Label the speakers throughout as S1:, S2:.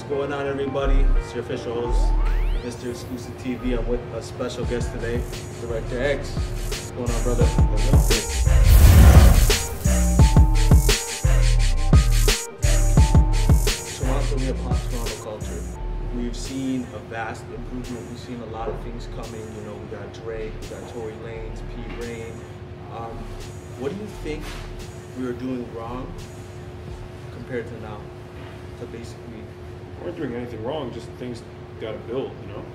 S1: What's going on, everybody? It's your official host, Mr. Exclusive TV. I'm with a special guest today, Director X. What's going on, brother? Toronto hip-hop, Toronto culture. We've seen a vast improvement. We've seen a lot of things coming. You know, we got Drake, we got Tory Lanez, P. Rain. What do you think we were doing wrong compared to now? To basically,
S2: we weren't doing anything wrong, just things got to build, you know?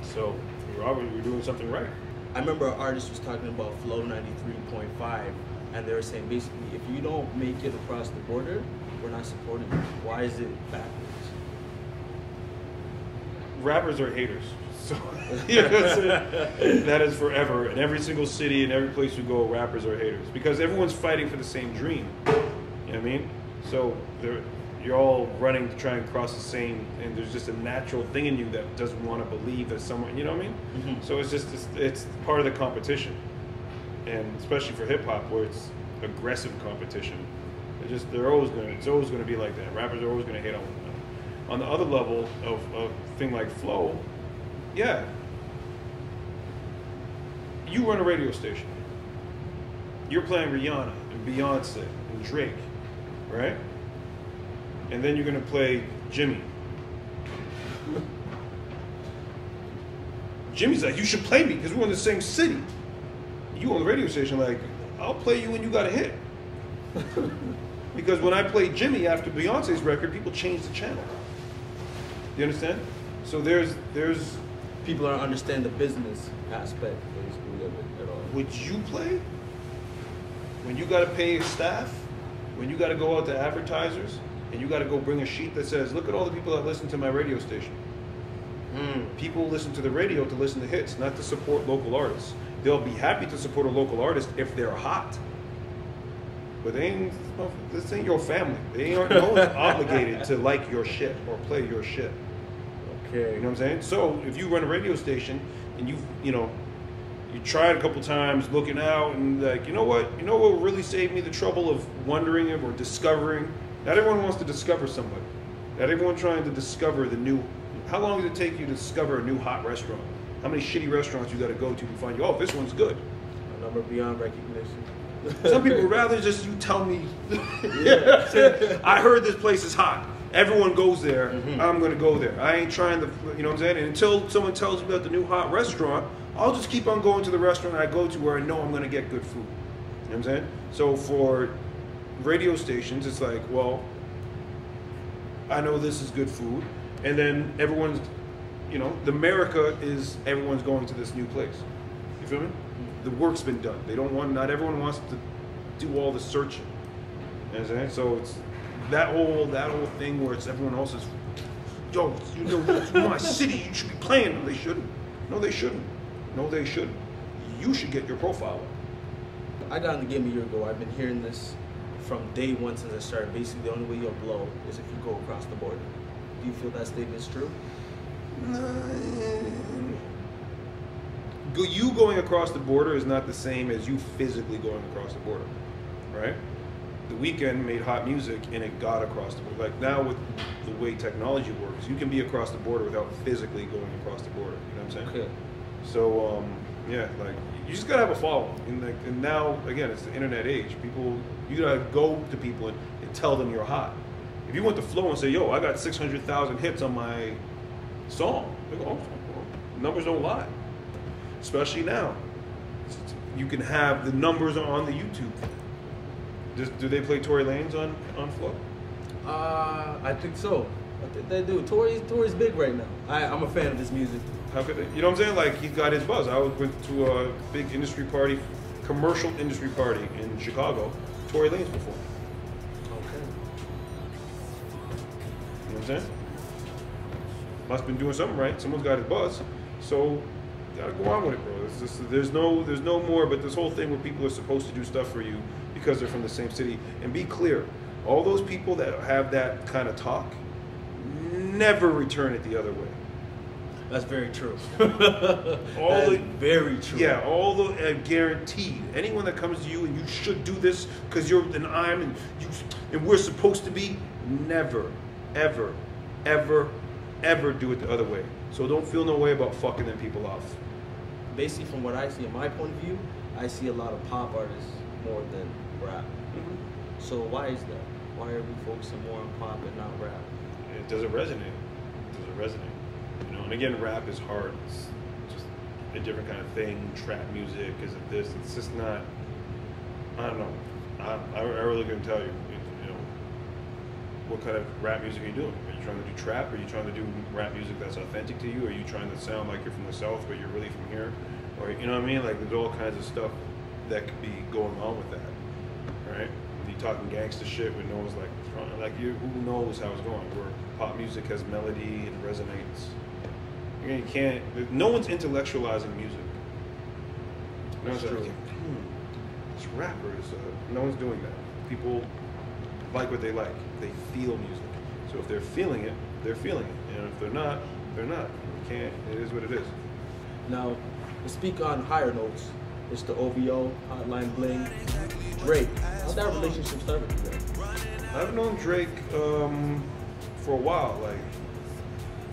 S2: So we're doing something right.
S1: I remember an artist was talking about Flow 93.5, and they were saying basically, if you don't make it across the border, we're not supporting you. Why is it backwards?
S2: Rappers are haters. So that is forever. In every single city, in every place you go, rappers are haters. Because everyone's fighting for the same dream. You know what I mean? So you're all running to try and cross the same, and there's just a natural thing in you that doesn't want to believe that someone, you know what I mean? Mm-hmm. So it's part of the competition, and especially for hip hop where it's aggressive competition. It's always going to be like that. Rappers are always going to hate on one another. On the other level of a thing like Flow, yeah, you run a radio station. You're playing Rihanna and Beyonce and Drake, right? And then you're going to play Jimmy. Jimmy's like, you should play me because we're in the same city. You on the radio station like, I'll play you when you got a hit. Because when I played Jimmy after Beyonce's record, people changed the channel. You understand? So there's
S1: people don't understand the business aspect basically of it at all.
S2: Would you play? When you got to pay your staff, when you got to go out to advertisers, and you got to go bring a sheet that says, look at all the people that listen to my radio station. People listen to the radio to listen to hits, not to support local artists. They'll be happy to support a local artist if they're hot. But this ain't your family. They aren't no one's obligated to like your shit or play your shit.
S1: Okay.
S2: You know what I'm saying? So if you run a radio station and you tried a couple times looking out and like, you know what really saved me the trouble of wondering or discovering. Not everyone wants to discover somebody. Not everyone trying to discover the new. How long does it take you to discover a new hot restaurant? How many shitty restaurants you got to go to find you? Oh, this one's good.
S1: A number beyond recognition.
S2: Some people would rather just you tell me. I heard this place is hot. Everyone goes there. Mm-hmm. I'm going to go there. I ain't trying to, you know what I'm saying? And until someone tells me about the new hot restaurant, I'll just keep on going to the restaurant I go to where I know I'm going to get good food. You know what I'm saying? So for radio stations, it's like, well, I know this is good food, and then everyone's, the America is everyone's going to this new place. You feel me? The work's been done. Not everyone wants to do all the searching. You know what I'm saying? So it's that whole thing where it's everyone else is, yo, it's my city, you should be playing. No, they shouldn't. No, they shouldn't. No, they shouldn't. You should get your profile up.
S1: I got in the game a year ago. I've been hearing this from day one since I started. Basically, the only way you'll blow is if you go across the border. Do you feel that statement's true?
S2: You going across the border is not the same as you physically going across the border, right? The Weeknd made hot music and it got across the border. Like now with the way technology works, you can be across the border without physically going across the border. You know what I'm saying?
S1: Okay.
S2: So yeah, like you just gotta have a following. And now again, it's the internet age. You gotta go to people and tell them you're hot. If you went to Flow and say, yo, I got 600,000 hits on my song, they go, oh, numbers don't lie. Especially now, you can have the numbers on the YouTube. Do they play Tory Lanez on Flow?
S1: I think so. I think they do. Tory's big right now. I'm a fan of his music.
S2: How could they? You know what I'm saying? Like he's got his buzz. I went to a big industry party, commercial industry party in Chicago. Tory Lanez performed.
S1: Okay.
S2: You know what I'm saying? Must have been doing something right. Someone's got his buzz. So you gotta go on with it, bro. It's just, there's no more. But this whole thing where people are supposed to do stuff for you because they're from the same city. And be clear, all those people that have that kind of talk never return it the other way.
S1: That's very true.
S2: Very true. Yeah, all the guaranteed. Anyone that comes to you and you should do this because you're and I'm and we're supposed to be, never, ever, ever, ever do it the other way. So don't feel no way about fucking them people off.
S1: Basically, from what I see, in my point of view, I see a lot of pop artists more than rap. So why is that? Why are we focusing more on pop and not rap?
S2: It doesn't resonate. It doesn't resonate. You know, and again, rap is hard. It's just a different kind of thing. Trap music is it this? It's just not. I don't know. I really couldn't tell you. You know, what kind of rap music are you doing? Are you trying to do trap? Are you trying to do rap music that's authentic to you? Are you trying to sound like you're from the South but you're really from here? Or you know what I mean? Like there's all kinds of stuff that could be going on with that, right? You talking gangster shit when no one's like you, who knows how it's going? Where pop music has melody and resonates. Again, you can't. No one's intellectualizing music. No one's like, this rapper is. No one's doing that. People like what they like. They feel music. So if they're feeling it, they're feeling it. And if they're not, they're not. You can't. It is what it is.
S1: Now, to speak on higher notes, it's the OVO, Hotline Bling, Drake. How'd that relationship start with you guys?
S2: I've known Drake for a while, like,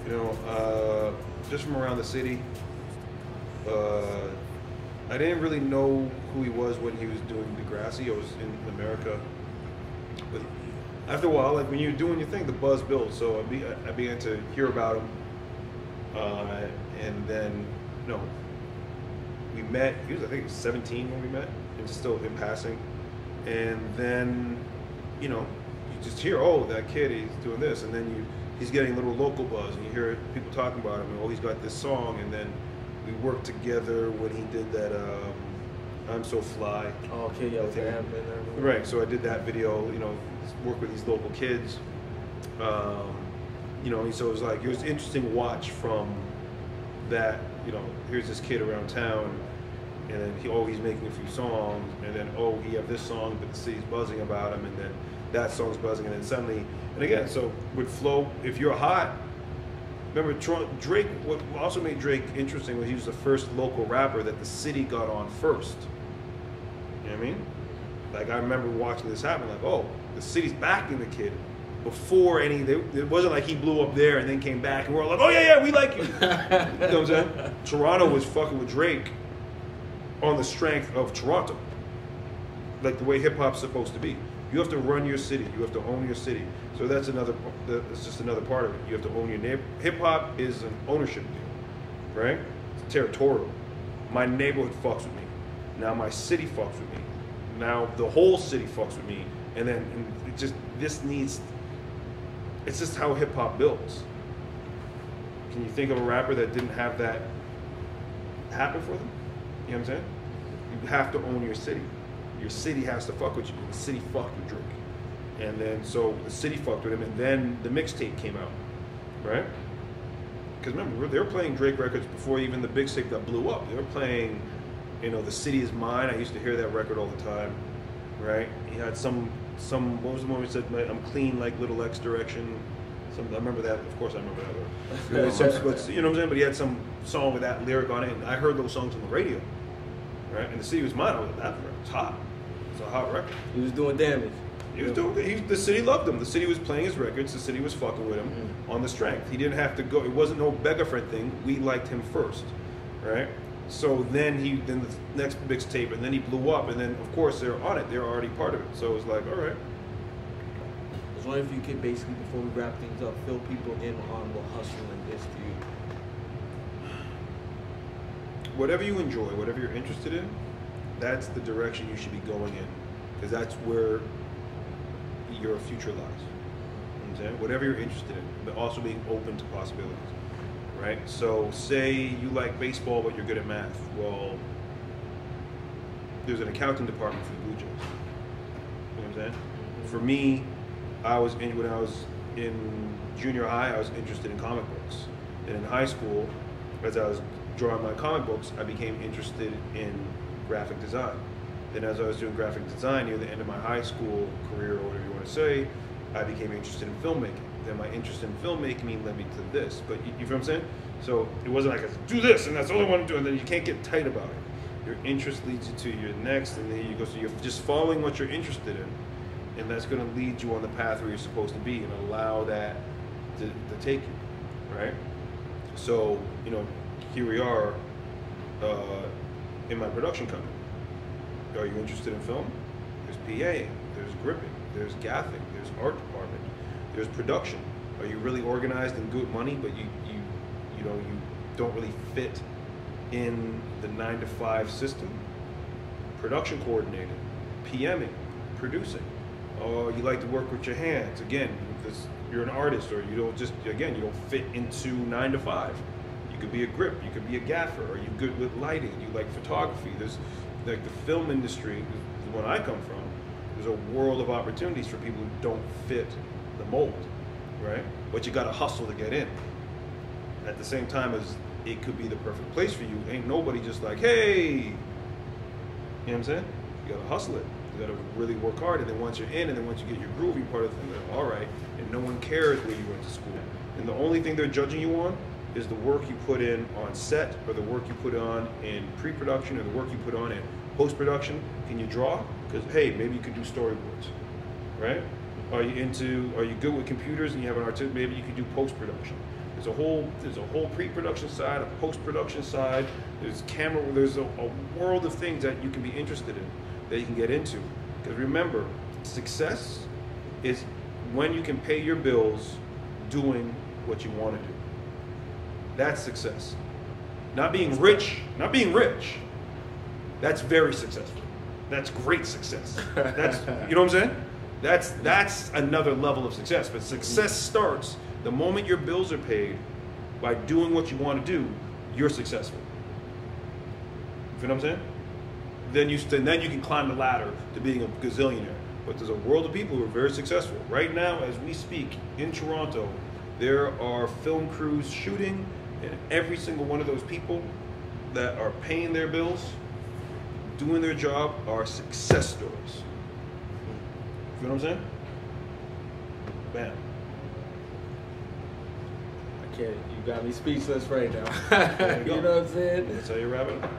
S2: you know, just from around the city. I didn't really know who he was when he was doing Degrassi. I was in America. But after a while, like when you're doing your thing, the buzz builds. So I began to hear about him. And then, no, we met, I think he was 17 when we met, and just still in passing. And then, you know, you just hear, oh, that kid, he's doing this. And then he's getting a little local buzz, and you hear people talking about him, and oh, he's got this song. And then we worked together when he did that I'm So Fly.
S1: Oh, okay, yeah, with the
S2: right, so I did that video, you know, work with these local kids. You know, so it was like, it was interesting to watch from that, you know, here's this kid around town, and then he's making a few songs, and then, he have this song, but the city's buzzing about him, and then that song's buzzing, and then suddenly, and again, so with flow, if you're hot, remember Drake, what also made Drake interesting was he was the first local rapper that the city got on first. You know what I mean? Like I remember watching this happen, like, the city's backing the kid. Before it wasn't like he blew up there and then came back and we're all like, oh yeah, we like you. You know what I'm saying? Toronto was fucking with Drake on the strength of Toronto. Like the way hip hop's supposed to be. You have to run your city. You have to own your city. So that's just another part of it. You have to own your neighborhood. Hip hop is an ownership deal, right? It's territorial. My neighborhood fucks with me. Now my city fucks with me. Now the whole city fucks with me. And then it's just how hip hop builds. Can you think of a rapper that didn't have that happen for them? You know what I'm saying? You have to own your city. Your city has to fuck with you. The city fucked with Drake. And then, so the city fucked with him, and then the mixtape came out, right? Because remember, they were playing Drake records before even the big mixtape that blew up. They were playing, you know, The City Is Mine. I used to hear that record all the time, right? He had some what was the one we said, I'm clean like Little X Direction. I remember that, of course I remember that one. You know what I'm saying? But he had some song with that lyric on it, and I heard those songs on the radio, right? And The City Was Mine, I was like, that record was hot. It's a hot record.
S1: He was doing damage.
S2: He was doing. The city loved him. The city was playing his records. The city was fucking with him on the strength. He didn't have to go. It wasn't no beggar friend thing. We liked him first, right? So then the next mixtape, and then he blew up, and then of course they're on it. They're already part of it. So it was like, all right.
S1: I was wondering if you could basically, before we wrap things up, fill people in on what hustling is to you.
S2: Whatever you enjoy, whatever you're interested in, that's the direction you should be going in, because that's where your future lies. You know what I'm saying? Whatever you're interested in, but also being open to possibilities, right? So say you like baseball, but you're good at math. Well, there's an accounting department for the Blue Jays. You know what I'm saying? For me, when I was in junior high, I was interested in comic books. And in high school, as I was drawing my comic books, I became interested in graphic design. Then as I was doing graphic design near the end of my high school career, or whatever you want to say, I became interested in filmmaking. Then my interest in filmmaking led me to this. But you feel what I'm saying? So it wasn't like, I do this, and that's all I want to do, and then you can't get tight about it. Your interest leads you to your next, and then you go, so you're just following what you're interested in, and that's going to lead you on the path where you're supposed to be, and allow that the taking, right? So, you know, here we are in my production company. Are you interested in film? There's PA, there's gripping, there's gaffing, there's art department, there's production. Are you really organized and good money, but you know, you don't really fit in the 9-to-5 system? Production coordinating, PMing, producing. Oh, you like to work with your hands. Again, because you're an artist, or you don't fit into 9-to-5. You could be a grip, you could be a gaffer. Are you good with lighting? You like photography? There's like the film industry, the one I come from, there's a world of opportunities for people who don't fit the mold, right? But you gotta hustle to get in. At the same time as it could be the perfect place for you, ain't nobody just like, hey, you know what I'm saying? You gotta hustle it. You gotta really work hard, and then once you're in, and then once you get your groove, you're part of the thing, like, all right, and no one cares where you went to school. And the only thing they're judging you on is the work you put in on set, or the work you put on in pre-production, or the work you put on in post-production. Can you draw? Because, hey, maybe you could do storyboards, right? Are you good with computers and you have an artist? Maybe you could do post-production. There's a whole pre-production side, a post-production side. There's camera. There's a world of things that you can be interested in, that you can get into. Because remember, success is when you can pay your bills doing what you want to do. That's success. Not being rich. That's very successful. That's great success. That's, you know what I'm saying? That's another level of success. But success starts the moment your bills are paid by doing what you want to do. You're successful. You know what I'm saying? Then you can climb the ladder to being a gazillionaire. But there's a world of people who are very successful. Right now, as we speak, in Toronto, there are film crews shooting, and every single one of those people that are paying their bills, doing their job, are success stories. You know what I'm saying? Bam.
S1: I can't. You got me speechless right now.
S2: There you go.
S1: You know what I'm saying?
S2: That's how you wrap it up.